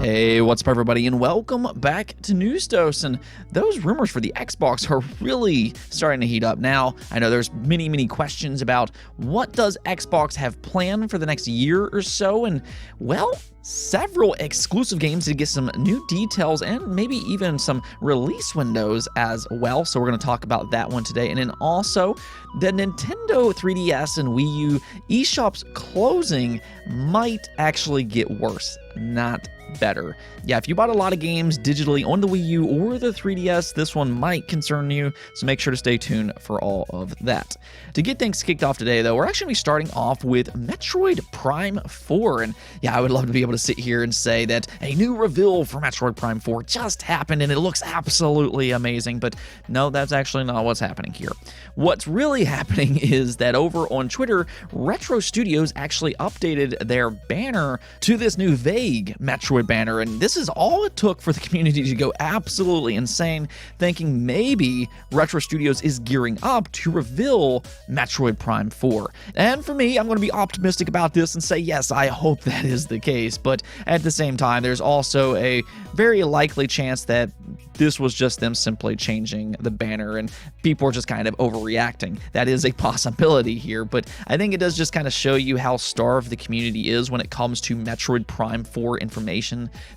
Hey, what's up everybody, and welcome back to News Dose. And those rumors for the Xbox are really starting to heat up now. I know there's many questions about what does Xbox have planned for the next year or so, and well, several exclusive games to get some new details and maybe even some release windows as well. So we're going to talk about that one today. And then also the Nintendo 3DS and Wii U eShops closing might actually get worse, not better. Yeah, if you bought a lot of games digitally on the Wii U or the 3DS, this one might concern you, so make sure to stay tuned for all of that. To get things kicked off today, though, we're actually starting off with Metroid Prime 4, and yeah, I would love to be able to sit here and say that a new reveal for Metroid Prime 4 just happened and it looks absolutely amazing, but no, that's actually not what's happening here. What's really happening is that over on Twitter, Retro Studios actually updated their banner to this new vague Metroid banner, and this is all it took for the community to go absolutely insane, thinking maybe Retro Studios is gearing up to reveal Metroid Prime 4. And for me, I'm going to be optimistic about this and say yes, I hope that is the case, but at the same time, there's also a very likely chance that this was just them simply changing the banner and people are just kind of overreacting. That is a possibility here, but I think it does just kind of show you how starved the community is when it comes to Metroid Prime 4 information.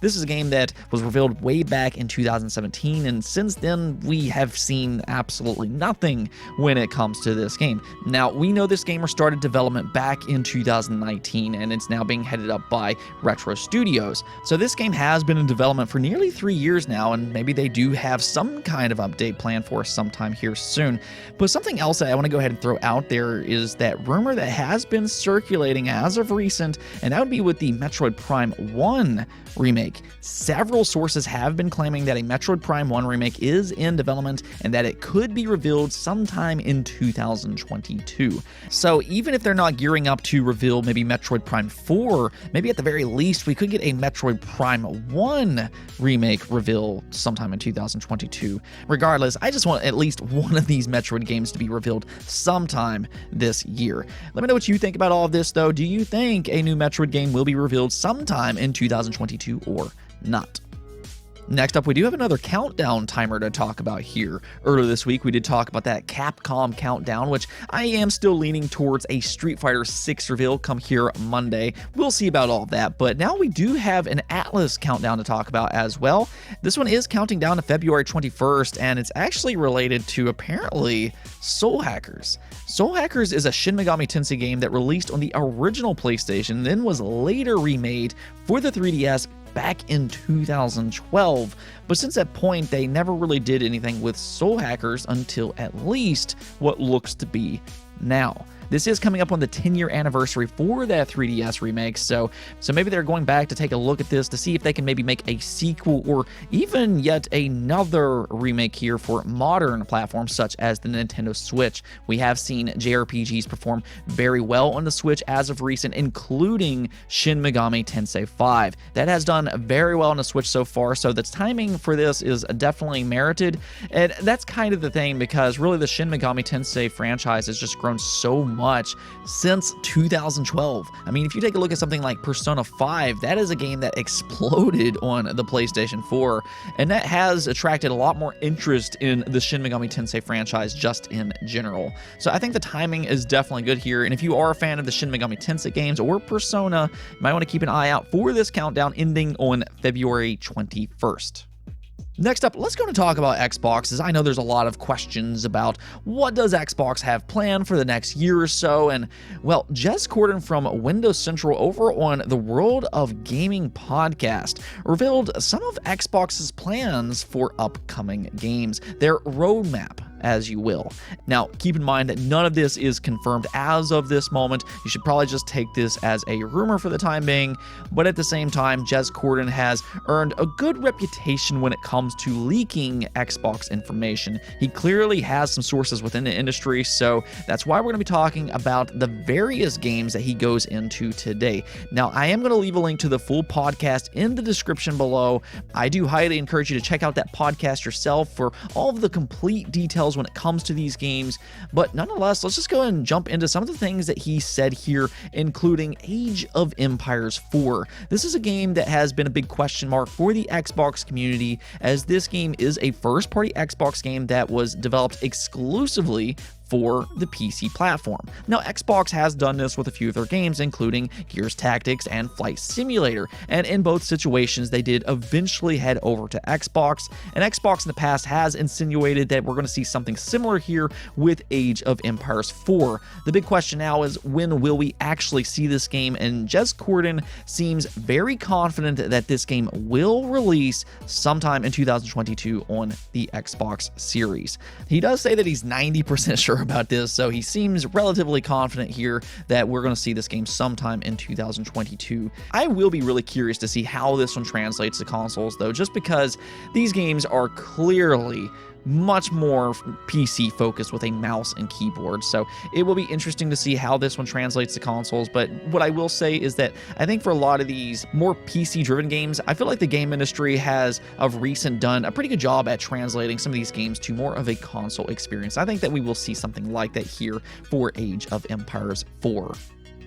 This is a game that was revealed way back in 2017, and since then we have seen absolutely nothing when it comes to this game. Now, we know this gamer started development back in 2019, and it's now being headed up by Retro Studios. So this game has been in development for nearly 3 years now, and maybe they do have some kind of update planned for us sometime here soon. But something else that I want to go ahead and throw out there is that rumor that has been circulating as of recent, and that would be with the Metroid Prime 1 remake. Several sources have been claiming that a Metroid Prime 1 remake is in development and that it could be revealed sometime in 2022. So even if they're not gearing up to reveal maybe Metroid Prime 4, maybe at the very least we could get a Metroid Prime 1 remake reveal sometime in 2022. Regardless, I just want at least one of these Metroid games to be revealed sometime this year. Let me know what you think about all of this, though. Do you think a new Metroid game will be revealed sometime in 2022 or not? Next up, we do have another countdown timer to talk about here. Earlier this week, we did talk about that Capcom countdown, which I am still leaning towards a Street Fighter 6 reveal come here Monday. We'll see about all of that, but now we do have an Atlus countdown to talk about as well. This one is counting down to February 21st, and it's actually related to, apparently, Soul Hackers. Soul Hackers is a Shin Megami Tensei game that released on the original PlayStation, then was later remade for the 3DS back in 2012, but since that point they never really did anything with Soul Hackers until at least what looks to be now. This is coming up on the 10-year anniversary for that 3DS remake, so maybe they're going back to take a look at this to see if they can maybe make a sequel or even yet another remake here for modern platforms such as the Nintendo Switch. We have seen JRPGs perform very well on the Switch as of recent, including Shin Megami Tensei 5. That has done very well on the Switch so far, so the timing for this is definitely merited, and that's kind of the thing because really the Shin Megami Tensei franchise has just grown so much since 2012. I mean, if you take a look at something like Persona 5, that is a game that exploded on the PlayStation 4, and that has attracted a lot more interest in the Shin Megami Tensei franchise just in general. So I think the timing is definitely good here, and if you are a fan of the Shin Megami Tensei games or Persona, you might want to keep an eye out for this countdown ending on February 21st. Next up, let's go and talk about Xbox, as I know there's a lot of questions about what does Xbox have planned for the next year or so, and well, Jez Corden from Windows Central over on the World of Gaming podcast revealed some of Xbox's plans for upcoming games, their roadmap, as you will. Now, keep in mind that none of this is confirmed as of this moment. You should probably just take this as a rumor for the time being, but at the same time, Jez Corden has earned a good reputation when it comes to leaking Xbox information. He clearly has some sources within the industry, so that's why we're going to be talking about the various games that he goes into today. Now, I am going to leave a link to the full podcast in the description below. I do highly encourage you to check out that podcast yourself for all of the complete details details when it comes to these games, but nonetheless, let's just go ahead and jump into some of the things that he said here, including Age of Empires 4. This is a game that has been a big question mark for the Xbox community, as this game is a first-party Xbox game that was developed exclusively for the PC platform. Now, Xbox has done this with a few of their games, including Gears Tactics and Flight Simulator, and in both situations, they did eventually head over to Xbox, and Xbox in the past has insinuated that we're going to see something similar here with Age of Empires 4. The big question now is, when will we actually see this game? And Jez Corden seems very confident that this game will release sometime in 2022 on the Xbox Series. He does say that he's 90% sure about this, so he seems relatively confident here that we're going to see this game sometime in 2022. I will be really curious to see how this one translates to consoles, though, just because these games are clearly much more PC focused with a mouse and keyboard, so it will be interesting to see how this one translates to consoles. But what I will say is that I think for a lot of these more PC driven games, I feel like the game industry has of recent done a pretty good job at translating some of these games to more of a console experience. I think that we will see something like that here for Age of Empires 4.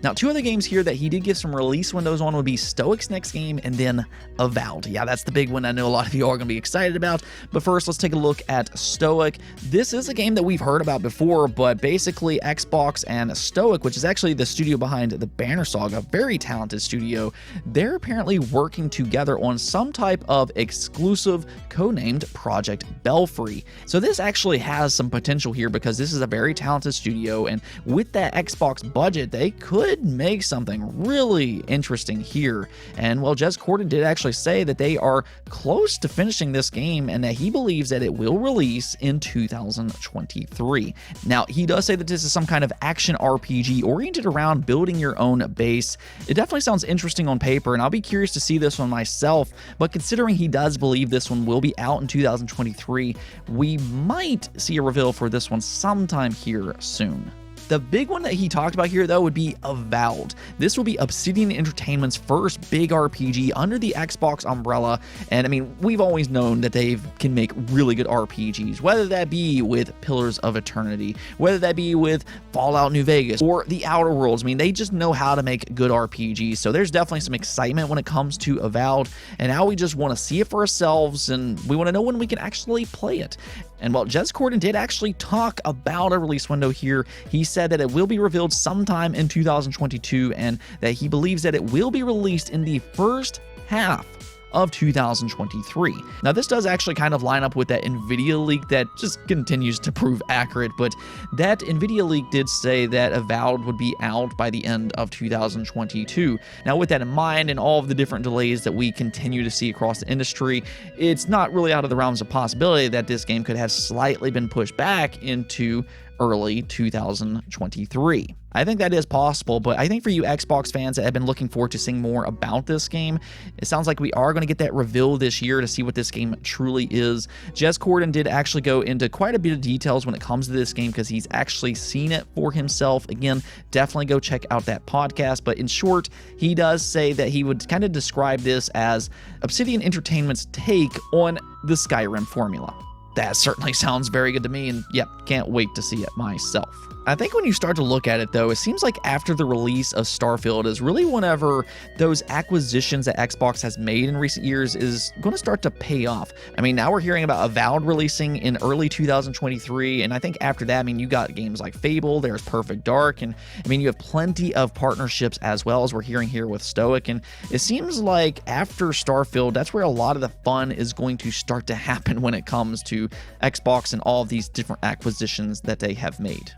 Now, two other games here that he did give some release windows on would be Stoic's next game and then Avowed. Yeah, that's the big one I know a lot of you are going to be excited about. But first, let's take a look at Stoic. This is a game that we've heard about before, but basically Xbox and Stoic, which is actually the studio behind the Banner Saga, very talented studio, they're apparently working together on some type of exclusive codenamed Project Belfry. So this actually has some potential here because this is a very talented studio, and with that Xbox budget, they could make something really interesting here. And well, Jez Corden did actually say that they are close to finishing this game and that he believes that it will release in 2023. Now, he does say that this is some kind of action RPG oriented around building your own base. It definitely sounds interesting on paper, and I'll be curious to see this one myself, but considering he does believe this one will be out in 2023, we might see a reveal for this one sometime here soon. The big one that he talked about here, though, would be Avowed. This will be Obsidian Entertainment's first big RPG under the Xbox umbrella, and I mean, we've always known that they can make really good RPGs, whether that be with Pillars of Eternity, whether that be with Fallout New Vegas, or The Outer Worlds. I mean, they just know how to make good RPGs, so there's definitely some excitement when it comes to Avowed, and now we just want to see it for ourselves, and we want to know when we can actually play it. And while Jez Corden did actually talk about a release window here, he said that it will be revealed sometime in 2022 and that he believes that it will be released in the first half of 2023. Now, this does actually kind of line up with that Nvidia leak that just continues to prove accurate, but that Nvidia leak did say that Avowed would be out by the end of 2022. Now, with that in mind and all of the different delays that we continue to see across the industry, it's not really out of the realms of possibility that this game could have slightly been pushed back into early 2023. I think that is possible, but I think for you Xbox fans that have been looking forward to seeing more about this game, it sounds like we are going to get that reveal this year to see what this game truly is. Jez Corden did actually go into quite a bit of details when it comes to this game because he's actually seen it for himself. Again, definitely go check out that podcast, but in short, he does say that he would kind of describe this as Obsidian Entertainment's take on the Skyrim formula. That certainly sounds very good to me, and yep, can't wait to see it myself. I think when you start to look at it, though, it seems like after the release of Starfield is really whenever those acquisitions that Xbox has made in recent years is going to start to pay off. I mean, now we're hearing about Avowed releasing in early 2023, and I think after that, I mean, you got games like Fable, there's Perfect Dark, and I mean, you have plenty of partnerships as well, as we're hearing here with Stoic, and it seems like after Starfield, that's where a lot of the fun is going to start to happen when it comes to Xbox and all of these different acquisitions that they have made.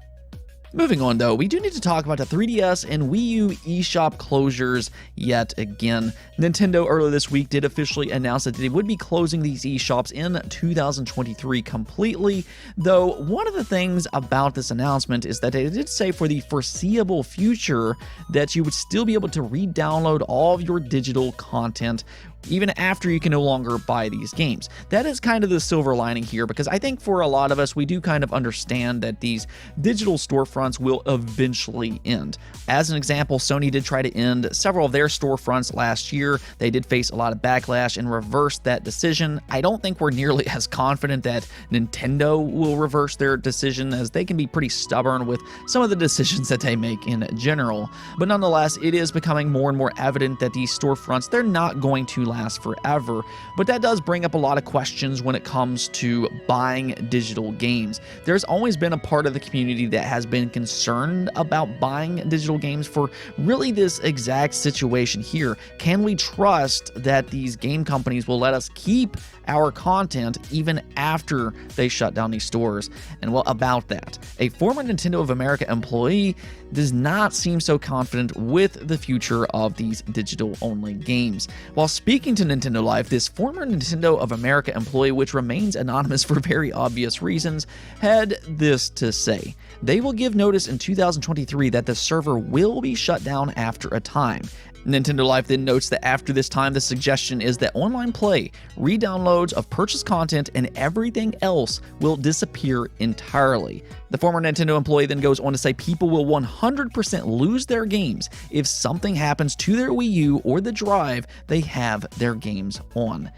Moving on, though, we do need to talk about the 3DS and Wii U eShop closures yet again. Nintendo earlier this week did officially announce that they would be closing these eShops in 2023 completely, though one of the things about this announcement is that they did say for the foreseeable future that you would still be able to re-download all of your digital content even after you can no longer buy these games. That is kind of the silver lining here, because I think for a lot of us, we do kind of understand that these digital storefronts will eventually end. As an example, Sony did try to end several of their storefronts last year. They did face a lot of backlash and reversed that decision. I don't think we're nearly as confident that Nintendo will reverse their decision, as they can be pretty stubborn with some of the decisions that they make in general. But nonetheless, it is becoming more and more evident that these storefronts, they're not going to last forever. But that does bring up a lot of questions when it comes to buying digital games. There's always been a part of the community that has been concerned about buying digital games for really this exact situation here. Can we trust that these game companies will let us keep our content even after they shut down these stores? And well, about that, a former Nintendo of America employee does not seem so confident with the future of these digital-only games. While speaking to Nintendo Life, this former Nintendo of America employee, which remains anonymous for very obvious reasons, had this to say. They will give notice in 2023 that the server will be shut down after a time. Nintendo Life then notes that after this time, the suggestion is that online play, re-downloads of purchased content, and everything else will disappear entirely. The former Nintendo employee then goes on to say people will 100% lose their games if something happens to their Wii U or the drive they have their games on.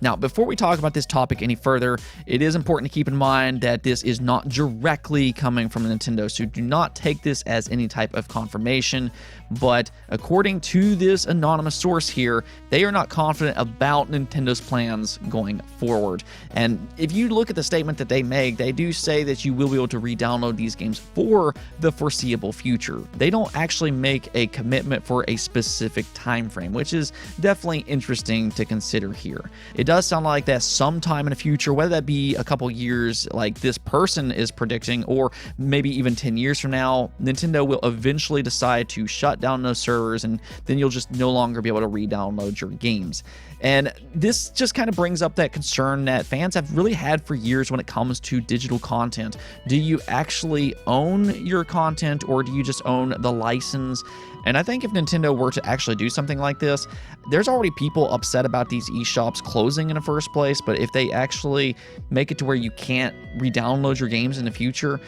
Now, before we talk about this topic any further, it is important to keep in mind that this is not directly coming from Nintendo, so do not take this as any type of confirmation. But according to this anonymous source here, they are not confident about Nintendo's plans going forward. And if you look at the statement that they make, they do say that you will be able to re-download these games for the foreseeable future. They don't actually make a commitment for a specific time frame, which is definitely interesting to consider here. It does sound like that sometime in the future, whether that be a couple years like this person is predicting, or maybe even 10 years from now, Nintendo will eventually decide to shut down those servers, and then you'll just no longer be able to re-download your games. And this just kind of brings up that concern that fans have really had for years when it comes to digital content. Do you actually own your content, or do you just own the license? And I think if Nintendo were to actually do something like this, there's already people upset about these eShops closing in the first place, but if they actually make it to where you can't re-download your games in the future,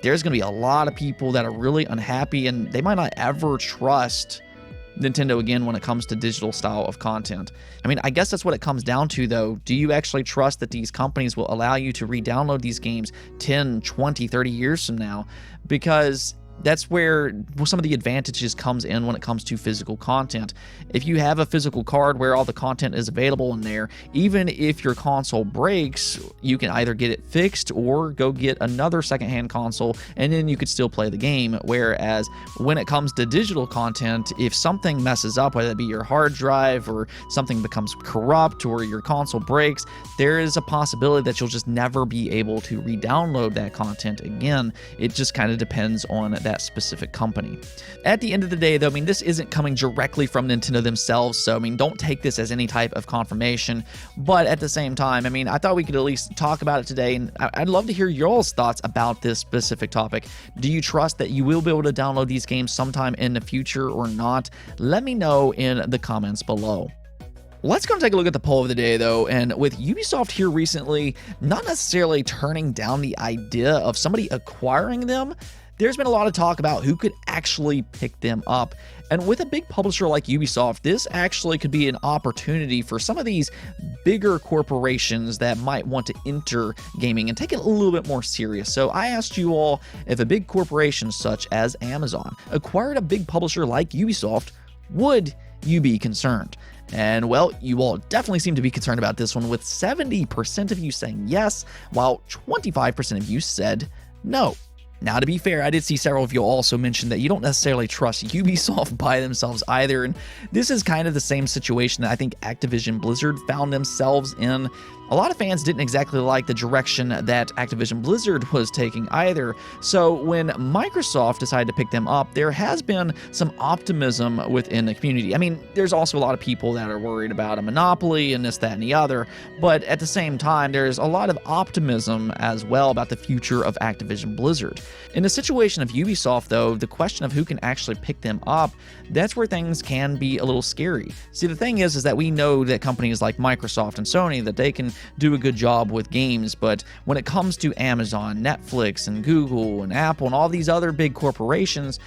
there's going to be a lot of people that are really unhappy, and they might not ever trust Nintendo again when it comes to digital style of content. I mean, I guess that's what it comes down to, though. Do you actually trust that these companies will allow you to re-download these games 10, 20, 30 years from now? Because that's where some of the advantages comes in when it comes to physical content. If you have a physical card where all the content is available in there, even if your console breaks, you can either get it fixed or go get another secondhand console, and then you could still play the game. Whereas when it comes to digital content, if something messes up, whether it be your hard drive or something becomes corrupt or your console breaks, there is a possibility that you'll just never be able to re-download that content again. It just kind of depends on that specific company. At the end of the day, though, I mean, this isn't coming directly from Nintendo themselves, so I mean, don't take this as any type of confirmation. But at the same time, I mean, I thought we could at least talk about it today, and I'd love to hear y'all's thoughts about this specific topic. Do you trust that you will be able to download these games sometime in the future or not? Let me know in the comments below. Let's go and take a look at the poll of the day, though, and with Ubisoft here recently not necessarily turning down the idea of somebody acquiring them, there's been a lot of talk about who could actually pick them up. And with a big publisher like Ubisoft, this actually could be an opportunity for some of these bigger corporations that might want to enter gaming and take it a little bit more serious. So I asked you all, if a big corporation such as Amazon acquired a big publisher like Ubisoft, would you be concerned? And well, you all definitely seem to be concerned about this one, with 70% of you saying yes, while 25% of you said no. Now, to be fair, I did see several of you also mention that you don't necessarily trust Ubisoft by themselves either, and this is kind of the same situation that I think Activision Blizzard found themselves in. A lot of fans didn't exactly like the direction that Activision Blizzard was taking either, so when Microsoft decided to pick them up, there has been some optimism within the community. I mean, there's also a lot of people that are worried about a monopoly and this, that, and the other, but at the same time, there's a lot of optimism as well about the future of Activision Blizzard. In the situation of Ubisoft, though, the question of who can actually pick them up, that's where things can be a little scary. See, the thing is that we know that companies like Microsoft and Sony, that they can do a good job with games, but when it comes to Amazon, Netflix, and Google, and Apple, and all these other big corporations,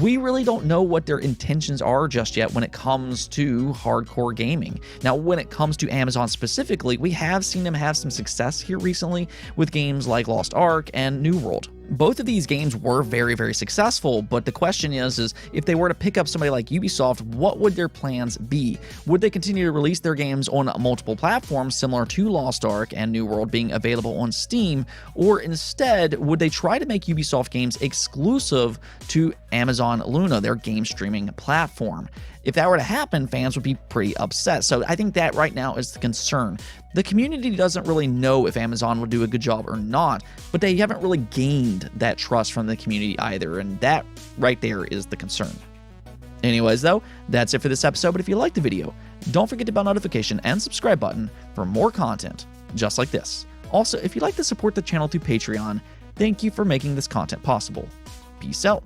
we really don't know what their intentions are just yet when it comes to hardcore gaming. Now, when it comes to Amazon specifically, we have seen them have some success here recently with games like Lost Ark and New World. Both of these games were very, very successful, but the question is if they were to pick up somebody like Ubisoft, what would their plans be? Would they continue to release their games on multiple platforms similar to Lost Ark and New World being available on Steam, or instead would they try to make Ubisoft games exclusive to Amazon Luna, their game streaming platform? If that were to happen, fans would be pretty upset. So I think that right now is the concern. The community doesn't really know if Amazon will do a good job or not, but they haven't really gained that trust from the community either, and that right there is the concern. Anyways, though, that's it for this episode, but if you liked the video, don't forget to bell notification and subscribe button for more content just like this. Also, if you'd like to support the channel through Patreon, thank you for making this content possible. Peace out.